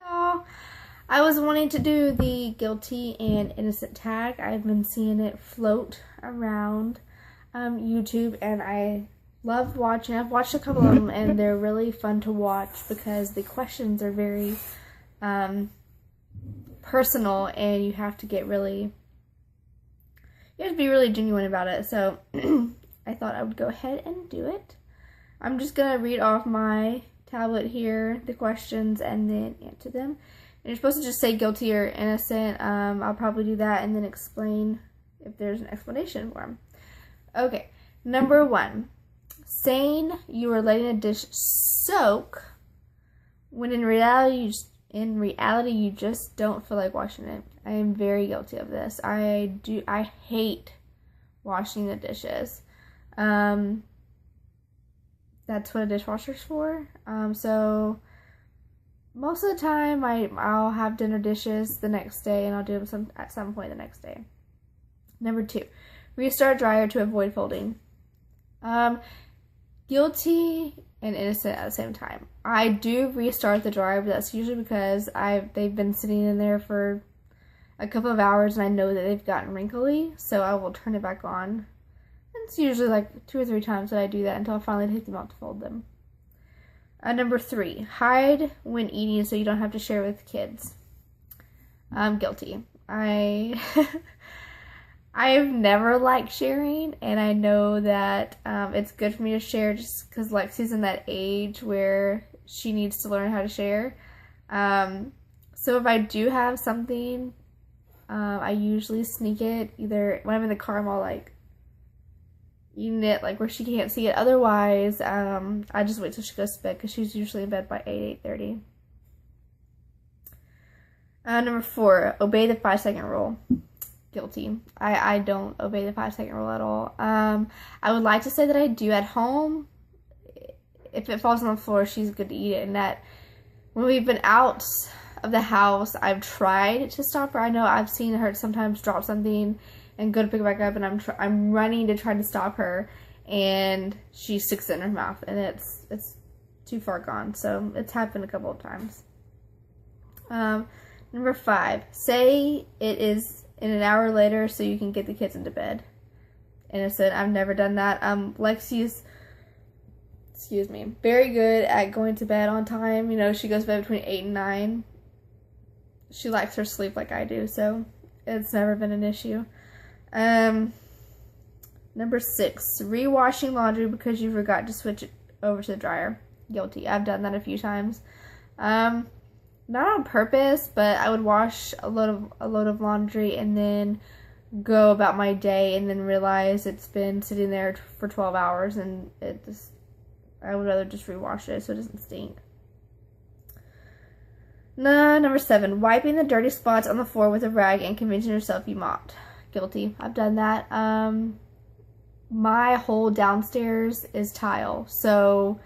Oh, I was wanting to do the guilty and innocent tag. I've been seeing it float around YouTube, and I love watching. I've watched a couple of them, and they're really fun to watch because the questions are very personal, and you have to be really genuine about it. So I thought I would go ahead and do it. I'm just gonna read off my tablet here the questions and then answer them. And you're supposed to just say guilty or innocent. I'll probably do that and then explain if there's an explanation for them. Okay, number 1. Saying you are letting a dish soak when in reality you just don't feel like washing it. I am very guilty of this. I hate washing the dishes. That's what a dishwasher's for. So most of the time I'll have dinner dishes the next day, and I'll do them at some point the next day. Number 2, restart dryer to avoid folding. Guilty and innocent at the same time. I do restart the dryer, but that's usually because they've been sitting in there for a couple of hours and I know that they've gotten wrinkly, so I will turn it back on. It's usually like 2 or 3 times that I do that until I finally take them out to fold them. Number 3, hide when eating so you don't have to share with kids. I'm guilty. I've never liked sharing, and I know that it's good for me to share just because Lexi's in that age where she needs to learn how to share. So if I do have something, I usually sneak it. Either when I'm in the car, I'm all like eating it like where she can't see it. Otherwise, I just wait till she goes to bed because she's usually in bed by 8:30. Number 4, obey the 5-second rule. Guilty. I don't obey the 5-second rule at all. I would like to say that I do at home. If it falls on the floor, she's good to eat it. And that when we've been out of the house, I've tried to stop her. I know I've seen her sometimes drop something and go to pick it back up, and I'm running to try to stop her, and she sticks it in her mouth, and it's too far gone. So it's happened a couple of times. Number 5, say it is in an hour later so you can get the kids into bed. Innocent. I've never done that. Lexi's, very good at going to bed on time. You know, she goes to bed between 8 and 9. She likes her sleep like I do, so it's never been an issue. Number 6, rewashing laundry because you forgot to switch it over to the dryer. Guilty. I've done that a few times. Not on purpose, but I would wash a load of laundry and then go about my day and then realize it's been sitting there for 12 hours and I would rather just rewash it so it doesn't stink. Number 7, wiping the dirty spots on the floor with a rag and convincing yourself you mopped. Guilty. I've done that. My whole downstairs is tile, so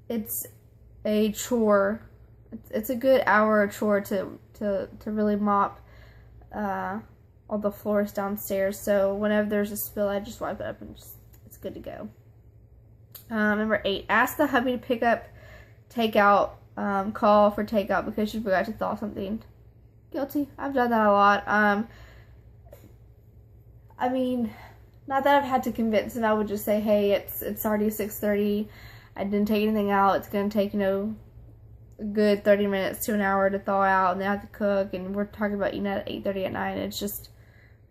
it's a chore. It's a good hour chore to really mop all the floors downstairs. So whenever there's a spill, I just wipe it up and it's good to go. Number 8, ask the hubby to pick up takeout. Call for takeout because you forgot to thaw something. Guilty. I've done that a lot. I mean, not that I've had to convince him. I would just say, hey, it's already 6:30. I didn't take anything out. It's going to take, a good 30 minutes to an hour to thaw out, and then I have to cook, and we're talking about eating at 8:30 at night. It's just,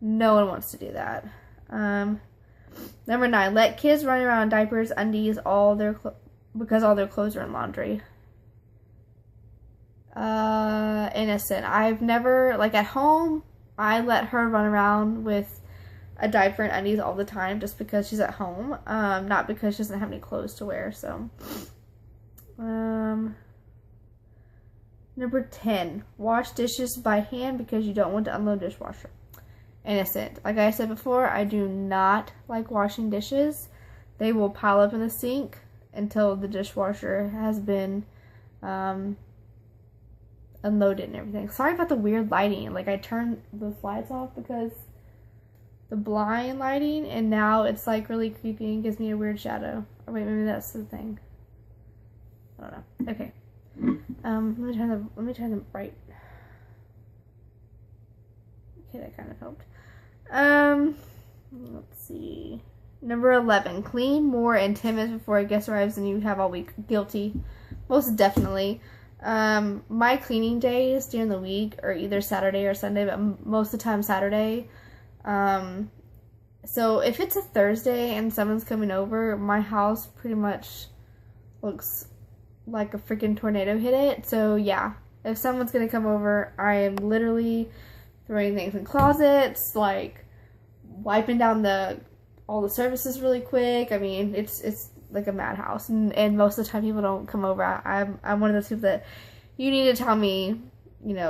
no one wants to do that. Number 9, let kids run around in diapers, undies, because all their clothes are in laundry. Innocent. I've never, like at home, I let her run around with a diaper and undies all the time just because she's at home, not because she doesn't have any clothes to wear. So number 10, wash dishes by hand because you don't want to unload dishwasher. Innocent. Like I said before, I do not like washing dishes. They will pile up in the sink until the dishwasher has been unloaded and everything. Sorry about the weird lighting. Like, I turned those lights off because the blind lighting, and now it's like really creepy and gives me a weird shadow. Or wait, maybe that's the thing. I don't know. Okay. Let me turn them bright. Okay, that kind of helped. Let's see. Number 11. Clean more in 10 minutes before a guest arrives and you have all week. Guilty. Most definitely. My cleaning days during the week are either Saturday or Sunday, but most of the time Saturday. So if it's a Thursday and someone's coming over, my house pretty much looks like a freaking tornado hit it. So yeah, if someone's gonna come over, I am literally throwing things in closets, like wiping down all the surfaces really quick. I mean, it's like a madhouse, and most of the time people don't come over. I'm one of those people that you need to tell me,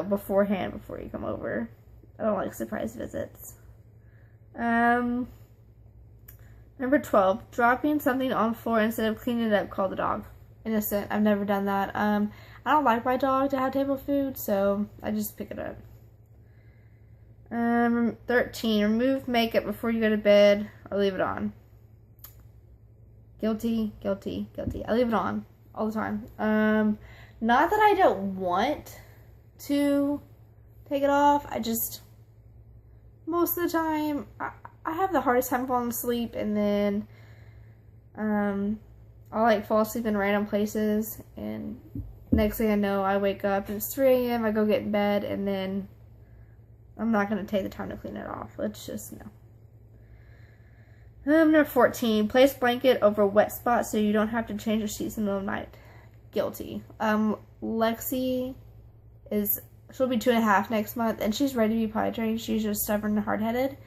beforehand before you come over. I don't like surprise visits. Number 12, dropping something on the floor instead of cleaning it up. Call the dog. Innocent. I've never done that. I don't like my dog to have table food, so I just pick it up. 13, remove makeup before you go to bed or leave it on. Guilty, guilty, guilty. I leave it on all the time. Not that I don't want to take it off. I just, most of the time, I have the hardest time falling asleep, and then I'll fall asleep in random places, and next thing I know, I wake up and it's 3 a.m. I go get in bed, and then I'm not going to take the time to clean it off. Let's just no. Number 14, place blanket over wet spot so you don't have to change the sheets in the middle of the night. Guilty. Lexi she'll be 2.5 next month, and she's ready to be potty trained. She's just stubborn and hard-headed.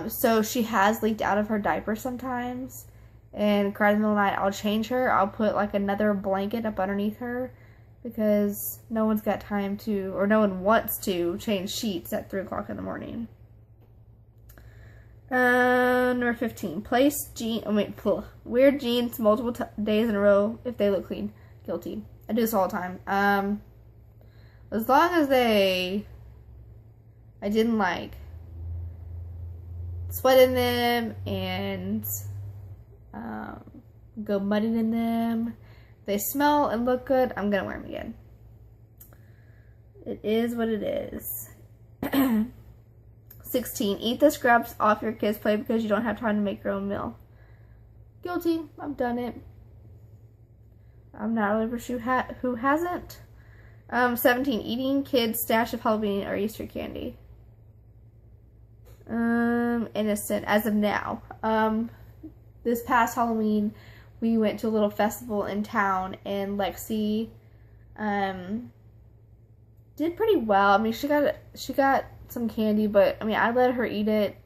So she has leaked out of her diaper sometimes, and cried in the middle of the night. I'll change her. I'll put another blanket up underneath her, because no one's got time to, or no one wants to change sheets at 3 o'clock in the morning. Number 15, wear jeans multiple days in a row if they look clean. Guilty. I do this all the time. As long as I didn't sweat in them and go mudding in them. If they smell and look good, I'm gonna wear them again. It is what it is. 16, eat the scraps off your kids' plate because you don't have time to make your own meal. Guilty. I've done it. I'm not really sure who hasn't. 17, eating kids' stash of Halloween or Easter candy. Innocent as of now. This past Halloween, we went to a little festival in town, and Lexi did pretty well. I mean, she got some candy, but I mean, I let her eat it.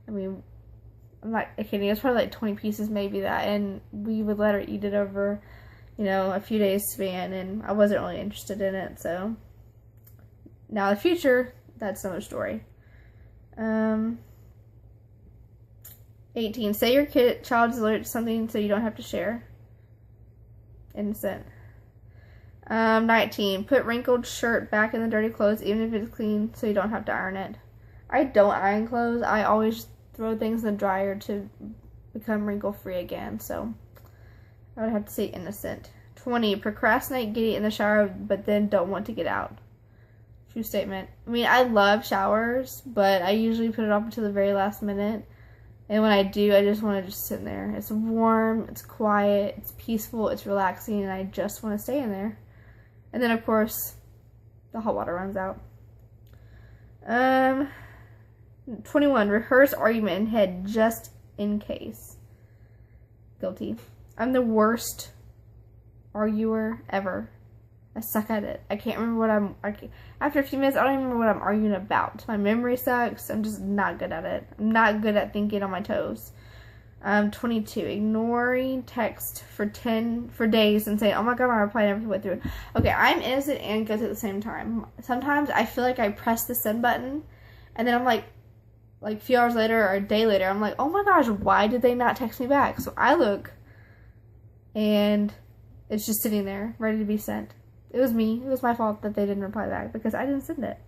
I mean, I'm not kidding. It was probably 20 pieces, maybe that, and we would let her eat it over, a few days span, and I wasn't really interested in it. So now in the future, that's another story. 18, say your child is allergic to something so you don't have to share. Innocent. 19, put wrinkled shirt back in the dirty clothes even if it's clean so you don't have to iron it. I don't iron clothes. I always throw things in the dryer to become wrinkle free again, so I would have to say innocent. 20, procrastinate getting in the shower but then don't want to get out. True statement. I mean, I love showers, but I usually put it off until the very last minute. And when I do, I just want to just sit in there. It's warm, it's quiet, it's peaceful, it's relaxing, and I just want to stay in there. And then, of course, the hot water runs out. 21, rehearse argument in head just in case. Guilty. I'm the worst arguer ever. I suck at it. I can't remember after a few minutes, I don't even remember what I'm arguing about. My memory sucks. I'm just not good at it. I'm not good at thinking on my toes. 22, ignoring text for days and saying, oh my god, my reply never went through. Okay, I'm innocent and guilty at the same time. Sometimes I feel like I press the send button, and then I'm like a few hours later or a day later, I'm like, oh my gosh, why did they not text me back? So I look, and it's just sitting there, ready to be sent. It was me. It was my fault that they didn't reply back because I didn't send it.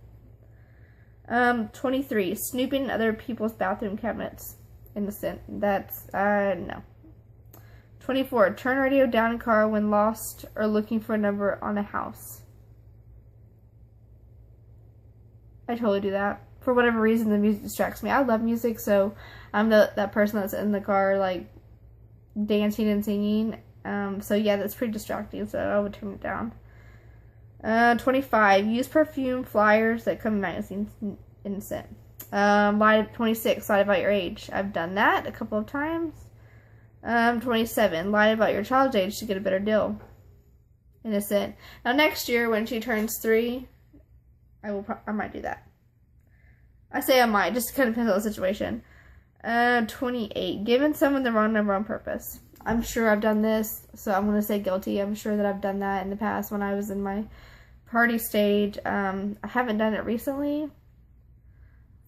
23, snooping in other people's bathroom cabinets. Innocent. That's, no. 24. Turn radio down in car when lost or looking for a number on a house. I totally do that. For whatever reason, the music distracts me. I love music, so I'm that person that's in the car, like, dancing and singing. So yeah, that's pretty distracting, so I would turn it down. 25. Use perfume flyers that come in magazines. Innocent. 26. Lie about your age. I've done that a couple of times. 27. Lie about your child's age to get a better deal. Innocent. Now next year when she turns 3, I might do that. I say I might, just kind of depends on the situation. 28. Giving someone the wrong number on purpose. I'm sure I've done this, so I'm going to say guilty. I'm sure that I've done that in the past when I was in my party stage. I haven't done it recently.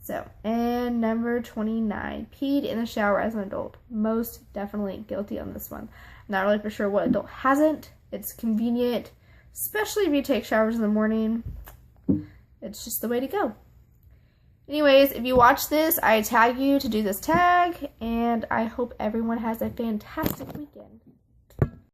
So, and number 29. Peed in the shower as an adult. Most definitely guilty on this one. I'm not really for sure what adult hasn't. It's convenient, especially if you take showers in the morning. It's just the way to go. Anyways, if you watch this, I tag you to do this tag, and I hope everyone has a fantastic weekend.